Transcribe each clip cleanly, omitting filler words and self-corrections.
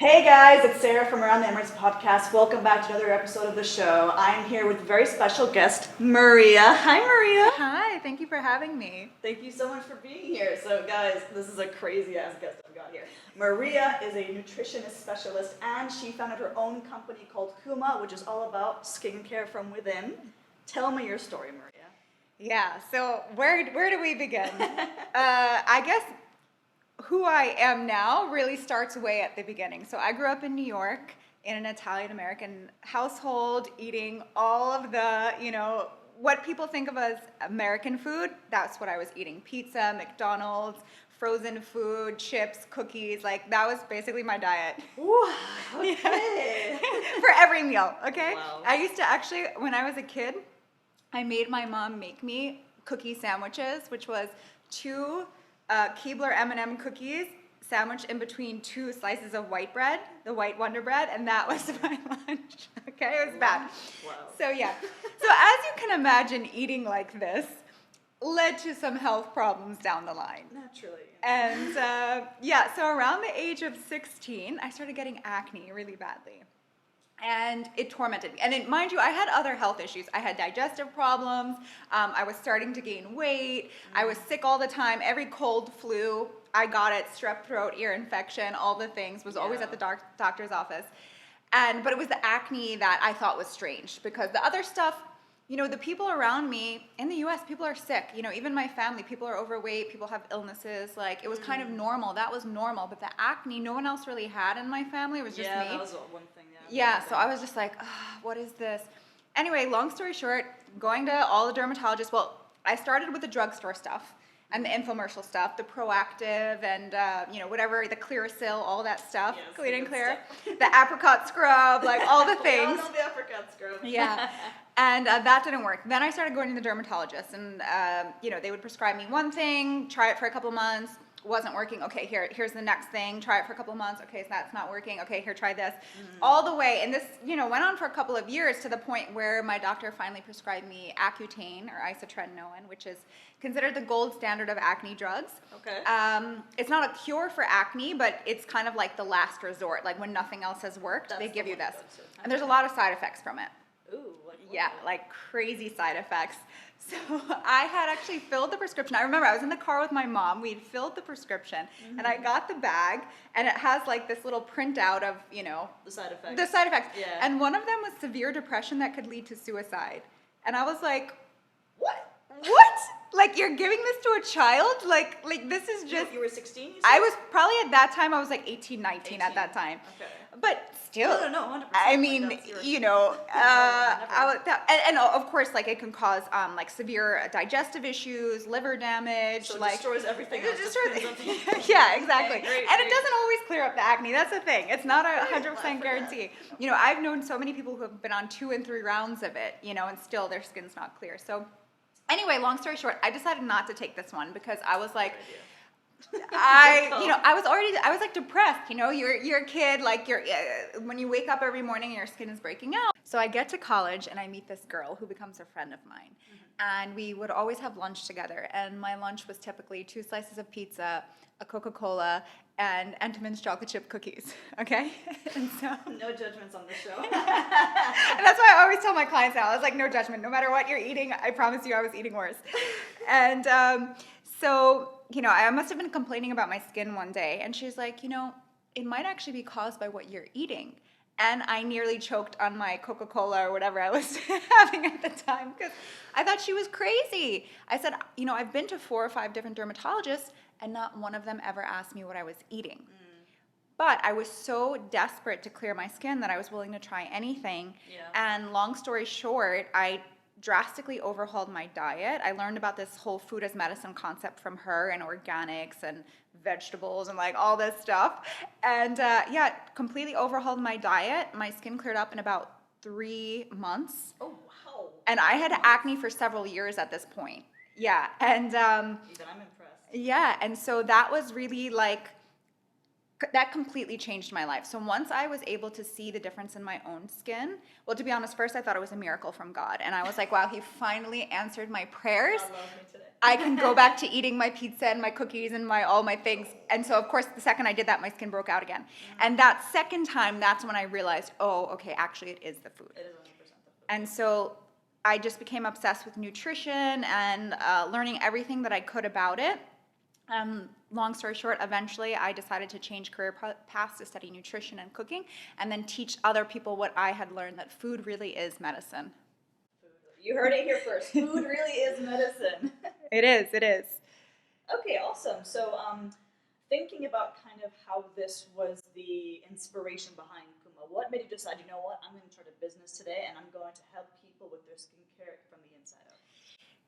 Hey guys, it's Sara from Around the Emirates podcast. Welcome back to another episode of the show. I'm here with a very special guest, Maria. Hi, Maria. Hi, thank you for having me. Thank you so much for being here. So guys, this is a crazy ass guest I've got here. Maria is a nutritionist specialist and she founded her own company called Kuma, which is all about skincare from within. Tell me your story, Maria. Yeah, so where do we begin? I guess who I am now really starts way at the beginning. So I grew up in New York in an Italian-American household, eating all of the, what people think of as American food. That's what I was eating. Pizza, McDonald's, frozen food, chips, cookies. Like, that was basically my diet. Ooh, okay. For every meal, okay? Wow. I used to actually, when I was a kid, I made my mom make me cookie sandwiches, which was two Keebler M&M cookies sandwiched in between two slices of white bread, the white Wonder Bread, and that was my lunch. Okay, it was bad. Wow. So yeah. So as you can imagine, eating like this led to some health problems down the line. Naturally. And so around the age of 16, I started getting acne really badly. And it tormented me. And mind you, I had other health issues. I had digestive problems. I was starting to gain weight. I was sick all the time. Every cold, flu, I got it. Strep throat, ear infection, all the things. Was always at the doctor's office. But it was the acne that I thought was strange because the other stuff, the people around me in the U.S., people are sick. Even my family, people are overweight. People have illnesses. Like, it was kind of normal. That was normal. But the acne, no one else really had in my family. It was just me. Yeah, that was one thing. Yeah, so I was just like, what is this? Anyway, long story short, going to all the dermatologists. Well, I started with the drugstore stuff and the infomercial stuff, the Proactive and, whatever, the Clearasil, all that stuff, yes, Clean and Clear, the apricot scrub, like all the things. We all know the apricot scrub. Yeah, and that didn't work. Then I started going to the dermatologist and, they would prescribe me one thing, try it for a couple months. Wasn't working. Okay, here's the next thing. Try it for a couple of months. Okay, so that's not working. Okay, here, try this. All the way. And this, went on for a couple of years to the point where my doctor finally prescribed me Accutane or isotretinoin, which is considered the gold standard of acne drugs. Okay. It's not a cure for acne, but it's kind of like the last resort. Like when nothing else has worked, they give you this. And there's a lot of side effects from it. Ooh, what? Yeah, like crazy side effects. So I had actually filled the prescription. I remember I was in the car with my mom. We'd filled the prescription, and I got the bag, and it has like this little printout of, The side effects. the side effects. Yeah. And one of them was severe depression that could lead to suicide. And I was like, what? What? Like, you're giving this to a child? Like this is just... You were 16, you said? I was probably at that time, I was like 18, 19 at that time. Okay. But still, No, 100%. I mean, and of course, like it can cause like severe digestive issues, liver damage. So it like destroys everything. It destroys, yeah, exactly. Okay, great, and it doesn't always clear up the acne. That's the thing. It's not a 100% guarantee. I've known so many people who have been on 2 and 3 rounds of it, and still their skin's not clear. So anyway, long story short, I decided not to take this one because I was like, I was like depressed, you're a kid, like when you wake up every morning and your skin is breaking out. So I get to college and I meet this girl who becomes a friend of mine. And we would always have lunch together. And my lunch was typically 2 slices of pizza, a Coca-Cola, and Entenmann's chocolate chip cookies, okay? And so... No judgments on this show. And that's why I always tell my clients now, I was like, no judgment. No matter what you're eating, I promise you I was eating worse. And so, I must have been complaining about my skin one day. And she's like, it might actually be caused by what you're eating. And I nearly choked on my Coca-Cola or whatever I was having at the time because I thought she was crazy. I said, I've been to 4 or 5 different dermatologists and not one of them ever asked me what I was eating. But I was so desperate to clear my skin that I was willing to try anything. Yeah. And long story short, I drastically overhauled my diet. I learned about this whole food as medicine concept from her and organics and vegetables and like all this stuff. And completely overhauled my diet. My skin cleared up in about 3 months. Oh, wow. And I had acne for several years at this point. Yeah. And Even I'm impressed. yeah, and so that was really like that completely changed my life. So once I was able to see the difference in my own skin, well, to be honest, first I thought it was a miracle from God. And I was like, wow, he finally answered my prayers. God loves me today. I can go back to eating my pizza and my cookies and all my things. And so, of course, the second I did that, my skin broke out again. And that second time, that's when I realized, oh, okay, actually it is the food. It is 100% the food. And so I just became obsessed with nutrition and learning everything that I could about it. Long story short, eventually I decided to change career paths to study nutrition and cooking and then teach other people what I had learned, that food really is medicine. You heard it here first. Food really is medicine. It is. Okay, awesome. So thinking about kind of how this was the inspiration behind Kuma, what made you decide, you know what, I'm going to start a business today and I'm going to help people with their skincare from the inside out?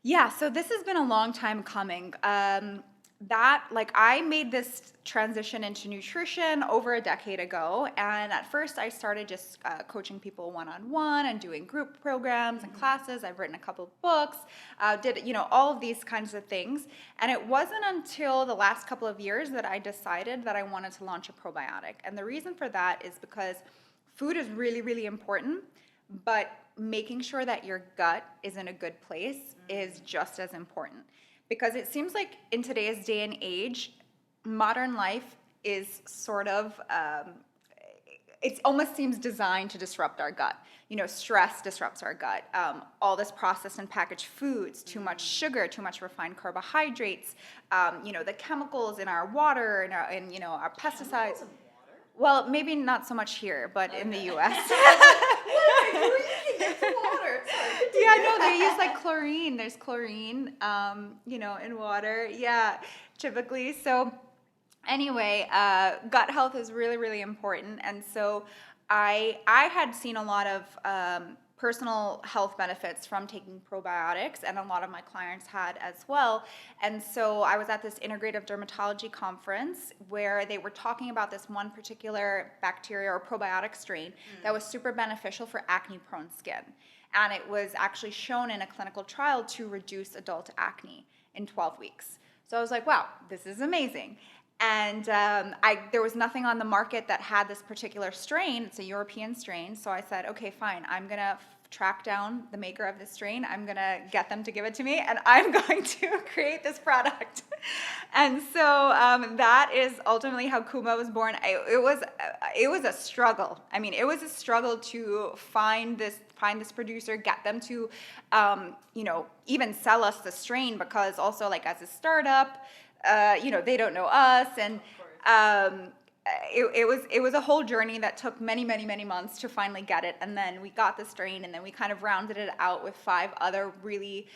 Yeah, so this has been a long time coming. I made this transition into nutrition over a decade ago, and at first I started just coaching people one-on-one and doing group programs and classes. I've written a couple of books, did all of these kinds of things, and it wasn't until the last couple of years that I decided that I wanted to launch a probiotic. And the reason for that is because food is really, really important, but making sure that your gut is in a good place is just as important. Because it seems like in today's day and age, modern life is sort of, it almost seems designed to disrupt our gut. Stress disrupts our gut. All this processed and packaged foods, too much sugar, too much refined carbohydrates, the chemicals in our water and our pesticides. Well, maybe not so much here, but in the U.S. What are you drinking? It's water. Sorry. Yeah, no, they use like chlorine. There's chlorine, in water. Yeah, typically. So anyway, gut health is really, really important. And so I had seen a lot of personal health benefits from taking probiotics, and a lot of my clients had as well. And so I was at this integrative dermatology conference where they were talking about this one particular bacteria or probiotic strain that was super beneficial for acne-prone skin. And it was actually shown in a clinical trial to reduce adult acne in 12 weeks. So I was like, wow, this is amazing. And there was nothing on the market that had this particular strain. It's a European strain. So I said, okay, fine. I'm going to track down the maker of this strain. I'm going to get them to give it to me, and I'm going to create this product. And so that is ultimately how Kuma was born. It was a struggle. I mean, it was a struggle to find this producer, get them to, even sell us the strain, because also, like, as a startup, they don't know us, and it was a whole journey that took many, many, many months to finally get it. And then we got the strain, and then we kind of rounded it out with 5 other really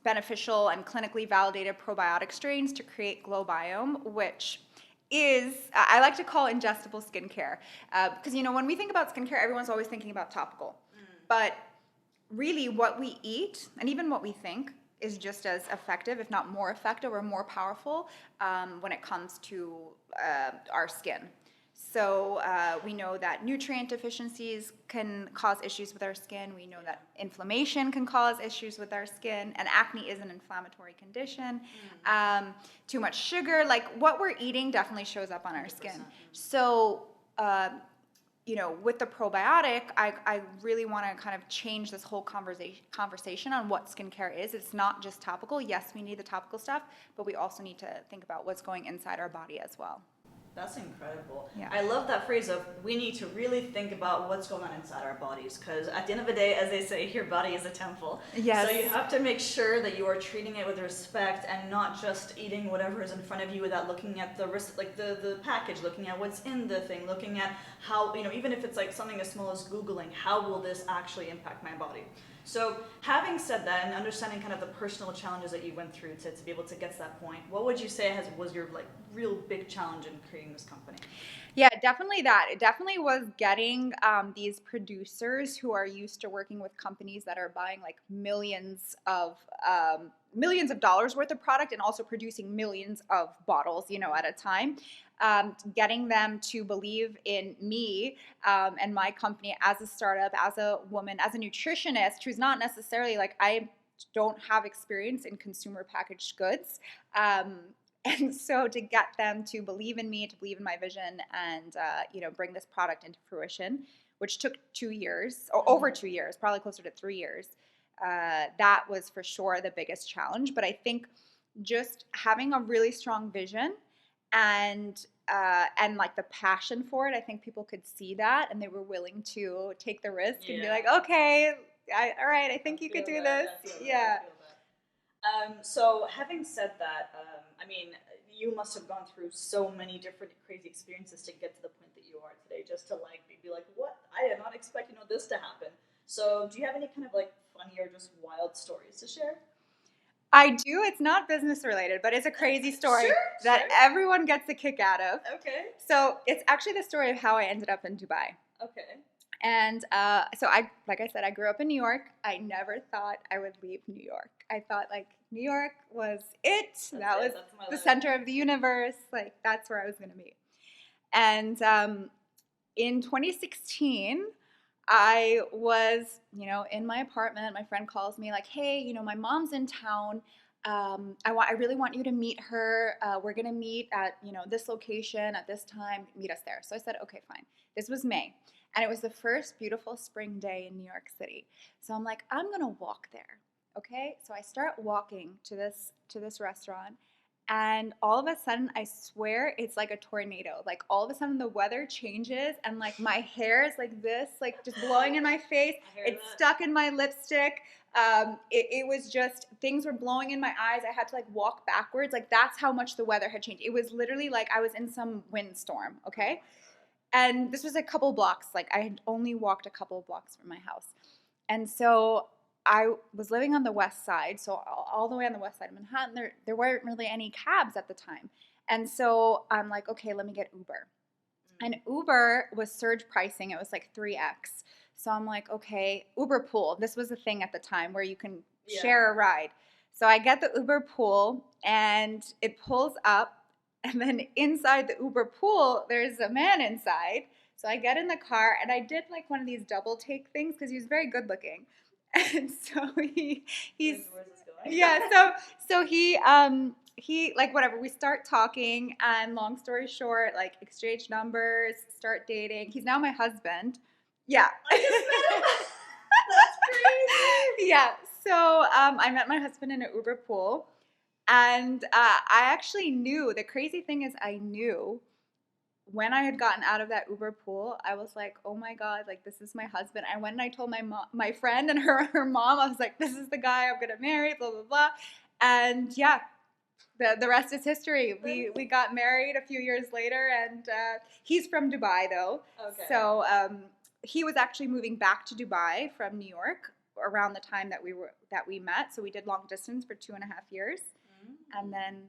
beneficial and clinically validated probiotic strains to create Glow Biome, which is, I like to call ingestible skincare. Because, when we think about skincare, everyone's always thinking about topical. But really what we eat, and even what we think, is just as effective, if not more effective or more powerful, when it comes to our skin. So we know that nutrient deficiencies can cause issues with our skin. We know that inflammation can cause issues with our skin, and acne is an inflammatory condition. Too much sugar, like what we're eating, definitely shows up on our skin. So with the probiotic, I really want to kind of change this whole conversation on what skincare is. It's not just topical. Yes, we need the topical stuff, but we also need to think about what's going inside our body as well. That's incredible. Yeah. I love that phrase of we need to really think about what's going on inside our bodies, because at the end of the day, as they say, your body is a temple. Yes. So you have to make sure that you are treating it with respect and not just eating whatever is in front of you without looking at the package, looking at what's in the thing, looking at how, even if it's like something as small as Googling, how will this actually impact my body? So having said that and understanding kind of the personal challenges that you went through to be able to get to that point, what would you say was your real big challenge in creating this company? Yeah, definitely that. It definitely was getting these producers who are used to working with companies that are buying like millions of dollars worth of product and also producing millions of bottles, at a time. Getting them to believe in me and my company as a startup, as a woman, as a nutritionist who's not necessarily I don't have experience in consumer packaged goods. And so to get them to believe in me, to believe in my vision, and bring this product into fruition, which took 2 years, or over 2 years, probably closer to 3 years, that was for sure the biggest challenge. But I think just having a really strong vision and like the passion for it, I think people could see that, and they were willing to take the risk and be like, okay, all right, I think you could do this. Yeah. So having said that, I mean, you must have gone through so many different crazy experiences to get to the point that you are today, just to like be like, what? I did not expect this to happen. So do you have any kind of like funny or just wild stories to share? I do. It's not business related, but it's a crazy story that everyone gets a kick out of. Okay. So it's actually the story of how I ended up in Dubai. Okay. And so like I said, I grew up in New York. I never thought I would leave New York. I thought like New York was it. That was the center of the universe. Like that's where I was going to be. And in 2016, I was, in my apartment. My friend calls me like, hey, my mom's in town. I really want you to meet her. We're going to meet at, this location at this time. Meet us there. So I said, okay, fine. This was May. And it was the first beautiful spring day in New York City. So I'm like, I'm going to walk there. Okay. So I start walking to this restaurant. And all of a sudden, I swear it's like a tornado. Like all of a sudden the weather changes and like my hair is like this, like just blowing in my face. It's stuck in my lipstick. It was just, things were blowing in my eyes. I had to like walk backwards. Like that's how much the weather had changed. It was literally like I was in some windstorm, okay? And this was a couple blocks. Like I had only walked a couple blocks from my house. And so I was living on the west side, so all the way on the west side of Manhattan. There weren't really any cabs at the time. And so I'm like, okay, let me get Uber. And Uber was surge pricing. It was like 3x. So I'm like, okay, Uber Pool. This was a thing at the time where you can share a ride. So I get the Uber Pool, and it pulls up. And then inside the Uber Pool, there's a man inside. So I get in the car, and I did like one of these double take things because he was very good looking. And so he's where's this going? Yeah, so he like whatever, we start talking, and long story short, like exchange numbers, start dating. He's now my husband. Yeah. I just met him. That's crazy. Yeah. So I met my husband in an Uber Pool, and I actually knew, the crazy thing is I knew when I had gotten out of that Uber Pool, I was like, oh my God, like this is my husband. I went and I told my friend and her mom, I was like, this is the guy I'm gonna marry, blah, blah, blah. And yeah, the rest is history. We got married a few years later, and he's from Dubai though. Okay. So he was actually moving back to Dubai from New York around the time that we met. So we did long distance for 2.5 years. And then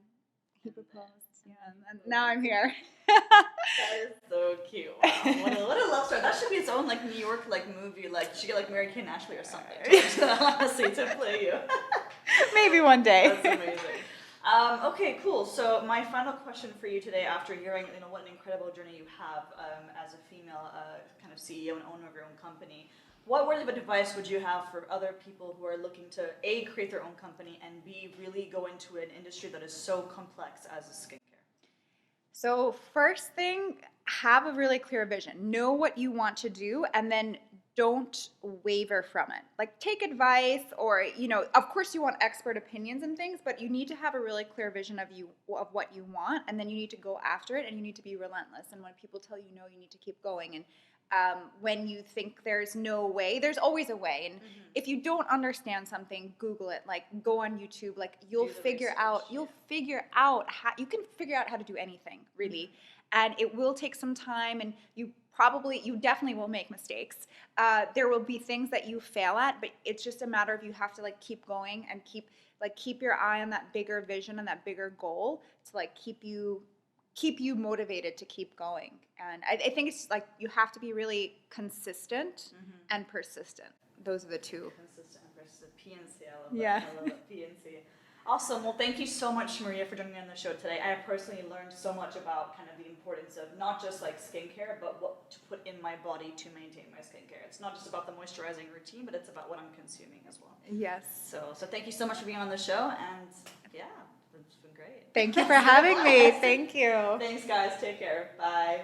he proposed. Yeah, and now I'm here. That is so cute. Wow. What a love story. That should be its own like New York like movie. Like you should get like Mary Kate and Ashley or something. Honestly, to play you. Maybe one day. That's amazing. Okay, cool. So my final question for you today, after hearing what an incredible journey you have as a female kind of CEO and owner of your own company, what word of advice would you have for other people who are looking to A, create their own company, and B, really go into an industry that is so complex as skincare? So first thing, have a really clear vision. Know what you want to do, and then don't waver from it. Like take advice, or of course you want expert opinions and things, but you need to have a really clear vision of what you want, and then you need to go after it, and you need to be relentless. And when people tell you no, you need to keep going. And when you think there's no way, there's always a way. And if you don't understand something, Google it. Like go on YouTube. Like you'll figure out how you can figure out how to do anything really. And it will take some time, and you definitely will make mistakes. There will be things that you fail at, but it's just a matter of you have to like keep going and keep your eye on that bigger vision and that bigger goal to like keep you motivated to keep going. And I think it's like you have to be really consistent and persistent. Those are the two. Consistent and persistent. PNC, I love that. I love that, PNC. Awesome. Well, thank you so much, Maria, for joining me on the show today. I personally learned so much about kind of the importance of not just like skincare, but what to put in my body to maintain my skincare. It's not just about the moisturizing routine, but it's about what I'm consuming as well. Yes. So thank you so much for being on the show, and yeah, it's been great. great. Thank you for having me. Thank you. Thanks, guys. Take care. Bye.